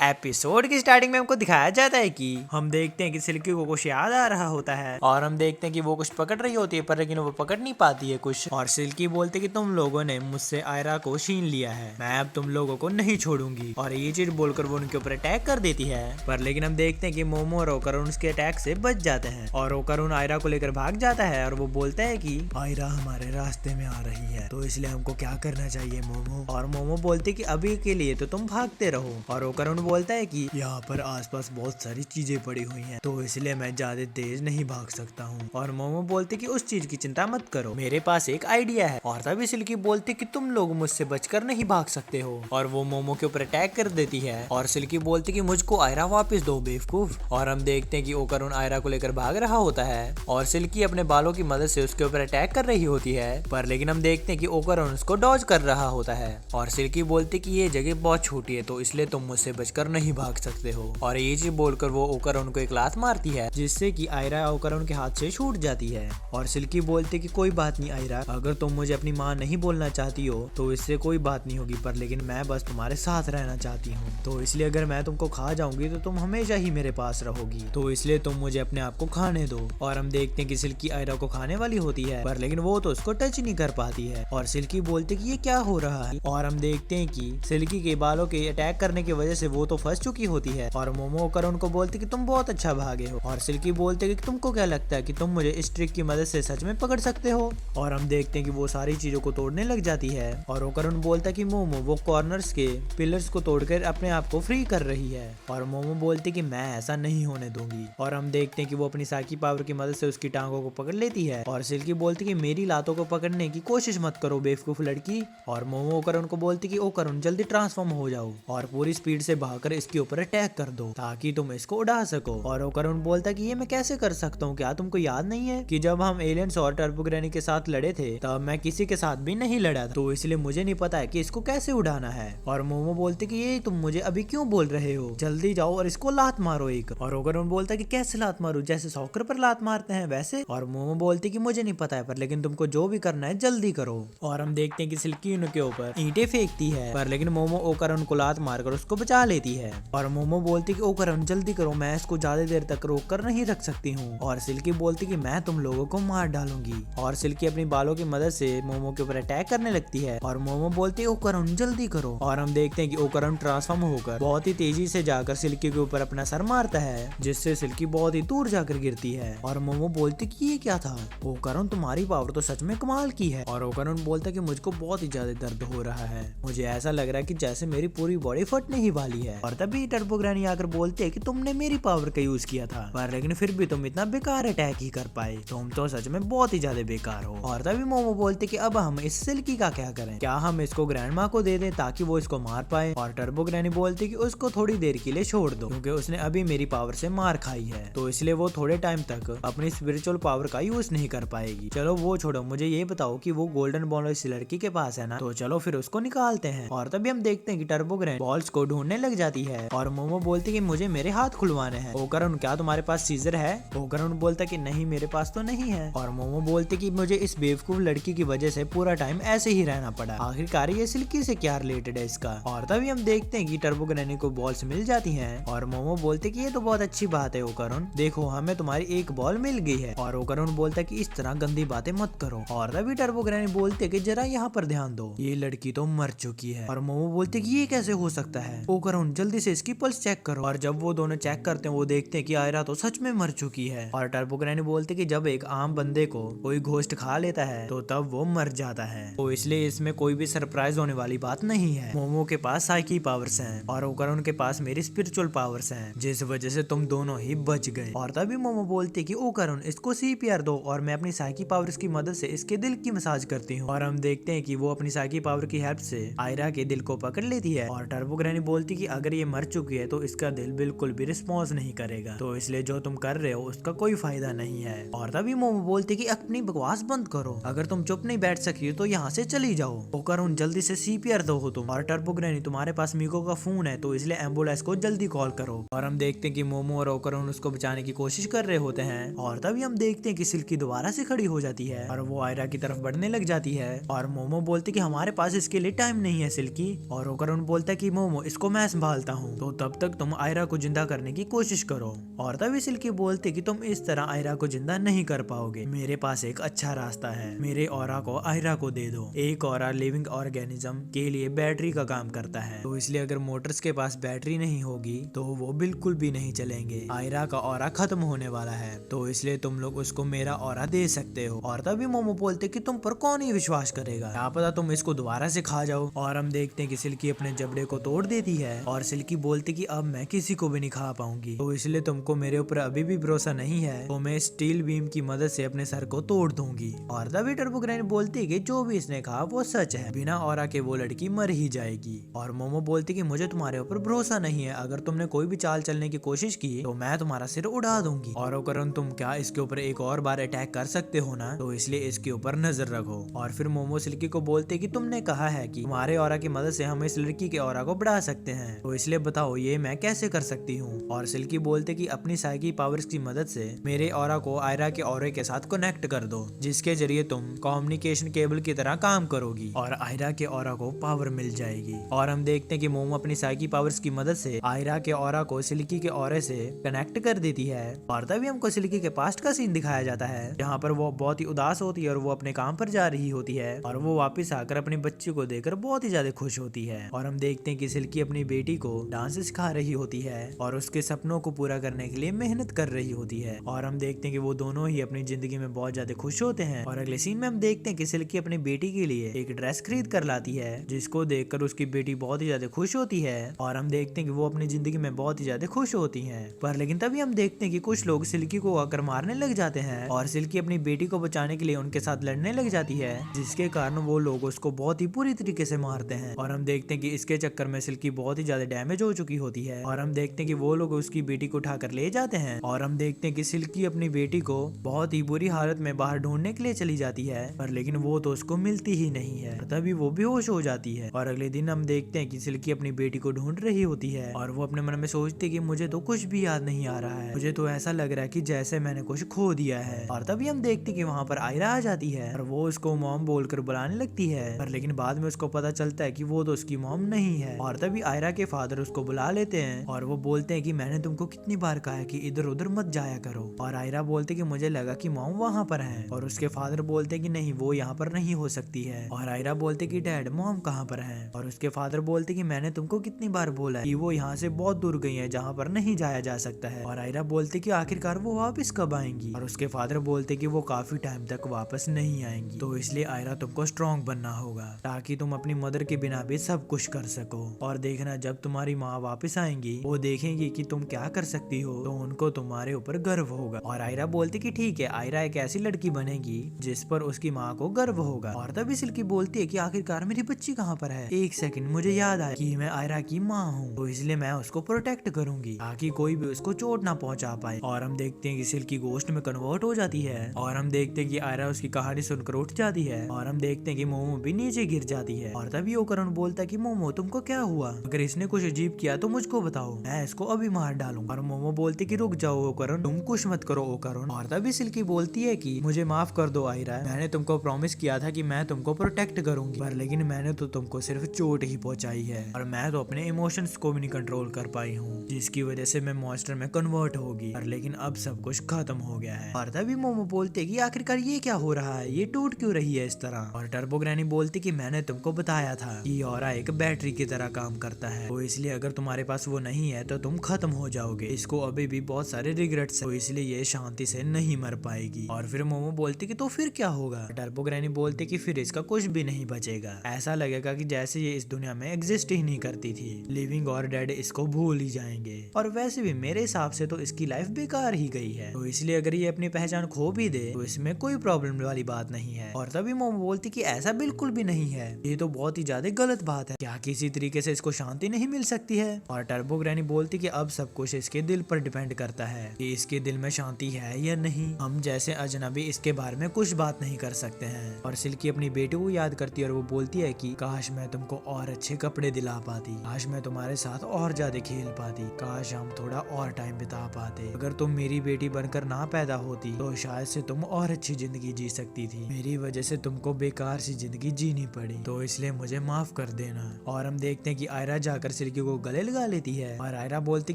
Episode की starting में हमको दिखाया जाता है कि हम देखते हैं कि सिल्की को कुछ याद आ रहा होता है और हम देखते हैं कि वो कुछ पकड़ रही होती है पर लेकिन वो पकड़ नहीं पाती है कुछ। और सिल्की बोलती कि तुम लोगों ने मुझसे आयरा को छीन लिया है, मैं अब तुम लोगों को नहीं छोड़ूंगी। और ये चीज बोलकर वो उनके ऊपर अटैक कर देती है। पर लेकिन हम देखते हैं कि मोमो और ओकरुन उसके अटैक से बच जाते हैं और ओकरुन आयरा को लेकर भाग जाता है और वो बोलता है कि आयरा हमारे रास्ते में आ रही है तो इसलिए हमको क्या करना चाहिए मोमो। और मोमो बोलती कि अभी के लिए तो तुम भागते रहो। और ओकरुन बोलता है कि यहाँ पर आसपास बहुत सारी चीजें पड़ी हुई हैं तो इसलिए मैं ज्यादा तेज नहीं भाग सकता हूँ। और मोमो बोलते कि उस चीज की चिंता मत करो, मेरे पास एक आइडिया है। और तभी सिल्की बोलती कि तुम लोग मुझसे बचकर नहीं भाग सकते हो और वो मोमो के ऊपर अटैक कर देती है। और सिल्की बोलती कि मुझको आयरा वापस दो बेवकूफ। और हम देखते हैं कि ओकरुन आयरा को लेकर भाग रहा होता है और सिल्की अपने बालों की मदद से उसके ऊपर अटैक कर रही होती है। पर लेकिन हम देखते हैं कि ओकरुन उसको डॉज कर रहा होता है। और सिल्की बोलती कि ये जगह बहुत छोटी है तो इसलिए तुम मुझसे बचकर नहीं भाग सकते हो। और ये चीज बोलकर वो ओकरुन को एक लात मारती है जिससे कि आयरा ओकरुन के हाथ से छूट जाती है। और सिल्की बोलती कि कोई बात नहीं आयरा, अगर तुम मुझे अपनी माँ नहीं बोलना चाहती हो तो इससे कोई बात नहीं होगी, पर लेकिन मैं बस तुम्हारे साथ रहना चाहती हूँ तो इसलिए अगर मैं तुमको खा जाऊंगी तो तुम हमेशा ही मेरे पास रहोगी, तो इसलिए तुम मुझे अपने आप को खाने दो। और हम देखते हैं कि सिल्की आयरा को खाने वाली होती है पर लेकिन वो तो उसको टच नहीं कर पाती है। और सिल्की बोलती कि ये क्या हो रहा है। और हम देखते हैं कि सिल्की के बालों के अटैक करने की वजह से वो तो फंस चुकी होती है। और मोमो ओकरुन को बोलते कि तुम बहुत अच्छा भागे हो। और सिल्की बोलते कि तुमको क्या लगता है कि तुम मुझे इस ट्रिक की मदद से सच में पकड़ सकते हो। और हम देखते हैं कि वो सारी चीजों को तोड़ने लग जाती है। और ओकरुन बोलता है कि मोमो वो कॉर्नर्स के पिलर्स को तोड़कर अपने आप को फ्री कर रही है। और मोमो बोलती कि मैं ऐसा नहीं होने दूंगी। और हम देखते हैं कि वो अपनी साकी पावर की मदद से उसकी टांगों को पकड़ लेती है। और सिल्की बोलती कि मेरी लातों को पकड़ने की कोशिश मत करो बेवकूफ लड़की। और मोमो ओकरुन को बोलती कि ओकरुन जल्दी ट्रांसफॉर्म हो जाओ और पूरी स्पीड से भागकर इसके ऊपर अटैक कर दो ताकि तुम इसको उड़ा सको। और ओकरुन बोलता कि ये मैं कैसे कर सकता हूँ, क्या तुमको याद नहीं है कि जब हम एलियंस और टर्बोग्रेनी के साथ लड़े थे तब मैं किसी के साथ भी नहीं लड़ा था, तो इसलिए मुझे नहीं पता है कि इसको कैसे उड़ाना है। और मोमो बोलते कि ये तुम मुझे अभी क्यों बोल रहे हो, जल्दी जाओ और इसको लात मारो एक। और ओकरुन बोलता कि कैसे लात मारू, जैसे सॉकर पर लात मारते हैं वैसे। और मोमो बोलती कि मुझे नहीं पता है पर लेकिन तुमको जो भी करना है जल्दी करो। और हम देखते हैं कि सिल्की उनके ऊपर ईंटें फेंकती है पर लेकिन मोमो ओकरुन को लात मारकर उसको बचा लेती है। और मोमो बोलती कि ओकरुन जल्दी करो, मैं इसको ज्यादा देर तक रोक कर नहीं रख सकती हूँ। और सिल्की बोलती कि मैं तुम लोगों को मार डालूंगी। और सिल्की अपनी बालों की मदद से मोमो के ऊपर अटैक करने लगती है। और मोमो बोलती है ओकरुन जल्दी करो। और हम देखते हैं कि ओकरुन ट्रांसफॉर्म होकर बहुत ही तेजी से जाकर सिल्की के ऊपर अपना सर मारता है जिससे सिल्की बहुत ही दूर जाकर गिरती है। और मोमो बोलती कि ये क्या था, ओकरुन तुम्हारी पावर तो सच में कमाल की है। और ओकरुन बोलता कि मुझको बहुत ही ज्यादा दर्द हो रहा है, मुझे ऐसा लग रहा है कि जैसे मेरी पूरी बॉडी फटने ही वाली है। और तभी टर्बोग्रेनी आकर बोलते है कि तुमने मेरी पावर का यूज किया था पर लेकिन फिर भी तुम इतना बेकार अटैक ही कर पाए, तुम तो सच में बहुत ही ज्यादा बेकार हो। और तभी मोमो बोलते कि अब हम इस सिल्की का क्या करें, क्या हम इसको ग्रैंड माँ को दे दें ताकि वो इसको मार पाए। और टर्बोग्रेनी बोलती कि उसको थोड़ी देर के लिए छोड़ दो क्योंकि उसने अभी मेरी पावर से मार खाई है तो इसलिए वो थोड़े टाइम तक अपनी स्पिरिचुअल पावर का यूज नहीं कर पाएगी। चलो वो छोड़ो, मुझे ये बताओ कि वो गोल्डन बॉल इस लड़की के पास है ना, तो चलो फिर उसको निकालते हैं। और तभी हम देखते हैं कि टर्बोग्रेनी बॉल्स को ढूंढने लग जाती है। और मोमो बोलती कि मुझे मेरे हाथ खुलवाने हैं। ओकरुन क्या तुम्हारे पास सीजर है। ओकरुन बोलता कि नहीं मेरे पास तो नहीं है। और मोमो बोलते कि मुझे इस बेवकूफ लड़की की वजह से पूरा टाइम ऐसे ही रहना पड़ा, आखिरकार ये सिल्की से क्या रिलेटेड है इसका। और तभी हम देखते हैं कि टर्बोग्रेनी को बॉल्स मिल जाती हैं। और मोमो बोलते कि ये तो बहुत अच्छी बात है ओकरुन, देखो हमें तुम्हारी एक बॉल मिल गई है। और ओकरुन बोलता कि इस तरह गंदी बातें मत करो। और तभी टर्बोग्रेनी बोलते कि जरा यहाँ पर ध्यान दो, ये लड़की तो मर चुकी है। और मोमो बोलते कि ये कैसे हो सकता है, ओकरुन जल्दी से इसकी पल्स चेक करो। और जब वो दोनों चेक करते हैं वो देखते हैं कि आयरा तो सच में मर चुकी है। और टर्बोग्रेनी बोलते कि जब एक आम बंदे को कोई घोस्ट खा लेता है तो तब वो मर जाता है, तो इसलिए इसमें कोई भी सरप्राइज होने वाली बात नहीं है। मोमो के पास साइकी पावर्स हैं और ओकरुन के पास मेरी स्पिरिचुअल पावर्स हैं जिस वजह से तुम दोनों ही बच गए। और तभी मोमो बोलते कि ओकरुन इसको CPR दो और मैं अपनी साइकी पावर्स की मदद से इसके दिल की मसाज करती हूँ। और हम देखते हैं कि वो अपनी साइकी पावर की हेल्प से आयरा के दिल को पकड़ लेती है। और टर्बोग्रेनी बोलती कि अगर ये मर चुकी है तो इसका दिल बिल्कुल भी रिस्पॉन्स नहीं करेगा, तो इसलिए जो तुम कर रहे हो उसका कोई फायदा नहीं है। और तभी मोमो बोलती कि अपनी बकवास बंद करो, अगर तुम चुप नहीं बैठ सकी तो यहाँ से चली जाओ। ओकरुन जल्दी से CPR दो हो तुम। और टर्बोग्रेनी तुम्हारे पास मीको का फोन है तो इसलिए एम्बुलेंस को जल्दी कॉल करो। और हम देखते हैं कि मोमो और ओकरुन उसको बचाने की कोशिश कर रहे होते हैं। और तभी हम देखते हैं कि सिल्की दोबारा से खड़ी हो जाती है और वो आयरा की तरफ बढ़ने लग जाती है। और मोमो बोलती कि हमारे पास इसके लिए टाइम नहीं है सिल्की। और ओकरुन बोलता है कि मोमो इसको मैं संभालता हूँ, तो तब तक तुम आयरा को जिंदा करने की कोशिश करो। और तभी सिल्की बोलती कि तुम इस तरह आयरा को जिंदा नहीं कर पाओगे, मेरे पास एक अच्छा रास्ता है, मेरे ऑरा को आयरा को दे दो। एक ऑरा लिविंग ऑर्गेनिज्म के लिए बैटरी का काम करता है, तो इसलिए अगर मोटर्स के पास बैटरी नहीं होगी तो वो बिल्कुल भी नहीं चलेंगे। आयरा का ऑरा खत्म होने वाला है, तो इसलिए तुम लोग उसको मेरा ऑरा दे सकते हो। और तभी मोमो बोलते कि तुम पर कौन ही विश्वास करेगा, क्या पता तुम इसको दोबारा से खा जाओ। और हम देखते हैं कि सिल्की अपने जबड़े को तोड़ देती है और सिल्की बोलती कि अब मैं किसी को भी नहीं खा पाऊंगी, तो इसलिए तुमको मेरे ऊपर अभी भी भरोसा नहीं है, तो मैं स्टील बीम की मदद से अपने सर को तोड़ दूंगी। और तभी टर्बो ग्रैनी बोलती कि जो भी इसने कहा वो सच है, बिना ऑरा के वो लड़की मर ही जाएगी। और मोमो बोलती कि मुझे तुम्हारे ऊपर भरोसा नहीं है, अगर तुमने कोई भी चाल चलने की कोशिश की तो मैं तुम्हारा सिर उड़ा दूंगी। और करण तुम क्या इसके ऊपर एक और बार अटैक कर सकते हो ना, तो इसलिए इसके ऊपर नजर रखो। और फिर मोमो सिल्की को बोलते कि तुमने कहा है कि तुम्हारे ऑरा की मदद से हम इस लड़की के ऑरा को बढ़ा सकते हैं, तो इसलिए बताओ ये मैं कैसे कर सकती हूँ। और सिल्की बोलते कि अपनी साइकी पावर्स की मदद से मेरे ऑरा को आयरा के ऑरे के साथ कनेक्ट कर दो, जिसके जरिए तुम कम्युनिकेशन केबल की तरह काम करोगी और आयरा के ऑरा को पावर मिल जाएगी। और हम देखते हैं कि मोमो अपनी साइकी पावर्स की मदद से आयरा के ऑरा को सिल्की के ऑरे से कनेक्ट कर देती है। और तभी हमको सिल्की के पास्ट का सीन दिखाया जाता है, जहाँ पर वो बहुत ही उदास होती है और वो अपने काम पर जा रही होती है, और वो वापस आकर अपने बच्चे को देखकर बहुत ही ज्यादा खुश होती है। और हम देखते हैं कि सिल्की अपनी बेटी को डांस सिखा रही होती है और उसके सपनों को पूरा करने के लिए मेहनत कर रही होती है। और हम देखते हैं कि वो दोनों ही अपनी जिंदगी में बहुत ज्यादा खुश होते हैं। और अगले सीन में हम देखते हैं कि सिल्की अपनी बेटी के लिए एक ड्रेस खरीद कर लाती है, जिसको देखकर उसकी बेटी बहुत ही ज्यादा खुश होती है। और हम देखते हैं कि वो अपनी जिंदगी में बहुत ही ज्यादा खुश होती है। पर लेकिन तभी हम देखते हैं कि कुछ लोग सिल्की को आकर मारने लग जाते हैं और सिल्की अपनी बेटी को बचाने के लिए उनके साथ लड़ने लग जाती है, जिसके कारण वो लोग उसको बहुत ही बुरी तरीके से मारते हैं। और हम देखते हैं कि इसके चक्कर में सिल्की बहुत ही ज्यादा डैमेज हो चुकी होती है। और हम देखते हैं कि वो लोग उसकी बेटी को उठाकर ले जाते हैं। और हम देखते हैं कि सिल्की अपनी बेटी को बहुत ही बुरी हालत में बाहर ढूंढने के लिए चली जाती है, पर लेकिन वो तो उसको मिलती ही नहीं है, तभी वो बेहोश हो जाती है। और अगले दिन हम देखते हैं कि सिल्की अपनी बेटी को ढूंढ रही होती है और वो अपने मन में सोचती है कि मुझे तो कुछ भी याद नहीं आ रहा है, मुझे तो ऐसा लग रहा है कि जैसे मैंने कुछ खो दिया है। और तभी हम देखते हैं कि वहाँ पर आयरा आ जाती है और वो उसको मॉम बोलकर बुलाने लगती है, पर लेकिन बाद में उसको पता चलता है कि वो तो उसकी मॉम नहीं है। और तभी आयरा के फादर उसको बुला लेते हैं और वो बोलते हैं कि मैंने तुमको कितनी बार कहा है कि इधर उधर मत जाया करो। और आयरा बोलते कि मुझे लगा कि मॉम वहाँ पर है, और उसके फादर बोलते कि नहीं वो यहाँ पर नहीं हो सकती है। और आयरा बोलते कि डैड मॉम कहाँ पर है, और उसके फादर बोलते कि मैंने तुमको कितनी बार बोला है कि वो यहाँ से बहुत दूर गई है जहाँ पर नहीं जाया जा सकता है। और आयरा बोलते कि आखिरकार वो वापस कब आएंगी, और उसके फादर बोलते कि वो काफी टाइम तक वापस नहीं आएंगी, तो इसलिए आयरा तुमको स्ट्रॉन्ग बनना होगा ताकि तुम अपनी मदर के बिना भी सब कुछ कर सको। और देखना जब तुम्हारी माँ वापस आएंगी वो देखेंगी कि तुम क्या कर सकती हो, तो उनको तुम्हारे ऊपर गर्व होगा। और आयरा बोलती कि ठीक है, आयरा एक ऐसी लड़की बनेगी जिस पर उसकी माँ को गर्व होगा। और तभी सिल्की बोलती है कि आखिरकार मेरी बच्ची कहाँ पर है, एक सेकंड मुझे याद आया कि मैं आयरा की माँ हूँ, तो इसलिए मैं उसको प्रोटेक्ट करूंगी ताकि कोई भी उसको चोट ना पहुंचा पाए। और हम देखते हैं कि सिल्की गोश्त में कन्वर्ट हो जाती है और हम देखते हैं कि आयरा उसकी कहानी सुनकर उठ जाती है। और हम देखते हैं कि मोमो भी नीचे गिर जाती है। और तभी ओकरण बोलता है कि मोमो तुमको क्या हुआ, अगर इसने कुछ अजीब किया तो मुझको बताओ, मैं इसको अभी मार डालूंगा। और मोमो बोलती कि रुक जाओ ओकरण, तुम कुछ मत करो ओकरण। और तभी सिल्की बोलती है कि मुझे माफ कर दो आयरा, मैंने तुमको प्रॉमिस किया था कि मैं तुमको प्रोटेक्ट करूंगी, पर लेकिन मैंने तो तुमको सिर्फ चोट ही पहुंचाई है और मैं तो अपने इमोशंस को भी नहीं कंट्रोल कर पाई हूँ, जिसकी वजह से मैं मॉन्स्टर में कन्वर्ट होगी। और लेकिन अब सब कुछ खत्म हो गया है। और तभी मोमो बोलते कि आखिरकार ये क्या हो रहा है, ये टूट क्यों रही है इस तरह। और टर्बो ग्रैनी बोलती कि मैंने तुमको बताया था कि ऑरा एक बैटरी की तरह काम करता है, तो इसलिए अगर तुम्हारे पास वो नहीं है तो तुम खत्म हो जाओगे, इसको अभी भी बहुत सारे रिग्रेट्स है, तो इसलिए ये शांति से नहीं मर पाएगी। और फिर मोमो बोलती कि तो फिर क्या होगा। टर्बो ग्रैनी बोलती कि फिर इसका कुछ भी नहीं बचेगा, ऐसा लगेगा कि जैसे ये इस दुनिया में एग्जिस्ट ही नहीं करती थी, लिविंग और डेड इसको भूल ही जाएंगे। और वैसे भी मेरे हिसाब से तो इसकी लाइफ बेकार ही गई है, तो इसलिए अगर ये अपनी पहचान खो भी दे तो इसमें कोई प्रॉब्लम वाली बात नहीं है। और तभी मोमो बोलती कि ऐसा बिल्कुल भी नहीं है, ये तो बहुत ही ज्यादा गलत बात है, क्या किसी तरीके से इसको शांति नहीं मिल सकती है। और टर्बो ग्रैनी बोलती कि अब सब कुछ इसके दिल पर डिपेंड करता है कि इसके दिल में शांति है या नहीं, हम जैसे अजनबी इसके बारे में कुछ बात नहीं कर सकते हैं। और सिल्की अपनी बेटी को याद करती है और वो बोलती है कि काश मैं तुमको और अच्छे कपड़े दिला पाती, काश मैं तुम्हारे साथ और ज्यादा खेल पाती, काश हम थोड़ा और टाइम बिता पाते, अगर तुम मेरी बेटी बनकर ना पैदा होती तो शायद से तुम और अच्छी जिंदगी जी सकती थी, मेरी वजह से तुमको बेकार सी जिंदगी जीनी पड़ी, तो इसलिए मुझे माफ कर देना। और हम देखते हैं कि आयरा जाकर सिल्की को गले लगा लेती है और आयरा बोलती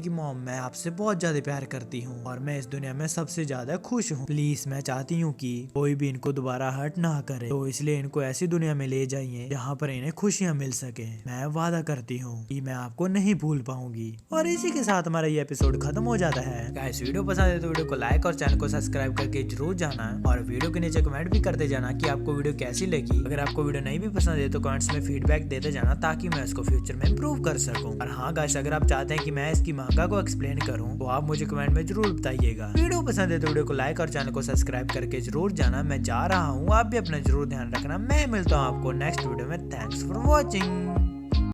कि मॉम मैं आपसे बहुत ज्यादा प्यार करती हूँ और मैं इस दुनिया में सबसे ज्यादा खुश हूँ। प्लीज मैं चाहती हूँ कि कोई भी इनको दोबारा हर्ट ना करे, तो इसलिए इनको ऐसी दुनिया में ले जाइए जहाँ पर इन्हें खुशियाँ मिल सके। मैं वादा करती हूँ कि मैं आपको नहीं भूल पाऊंगी। और इसी के साथ हमारा ये एपिसोड खत्म हो जाता है। गाइस वीडियो पसंद है तो वीडियो को लाइक और चैनल को सब्सक्राइब करके जरूर जाना और वीडियो के नीचे कमेंट भी करते जाना कि आपको वीडियो कैसी लगी। अगर आपको वीडियो नहीं भी पसंद है तो कमेंट्स में फीडबैक देते जाना ताकि मैं इसको फ्यूचर में इम्प्रूव कर सकूं। और हाँ गाइस, अगर आप चाहते हैं कि मैं इसकी मांगा को एक्सप्लेन करूं तो आप मुझे कमेंट में जरूर बताइएगा। वीडियो पसंद है तो वीडियो को लाइक और चैनल को सब्सक्राइब करके जरूर जाना। मैं जा रहा हूँ, आप भी अपना जरूर ध्यान रखना। मैं मिलता हूँ आपको नेक्स्ट वीडियो में। Thanks for watching.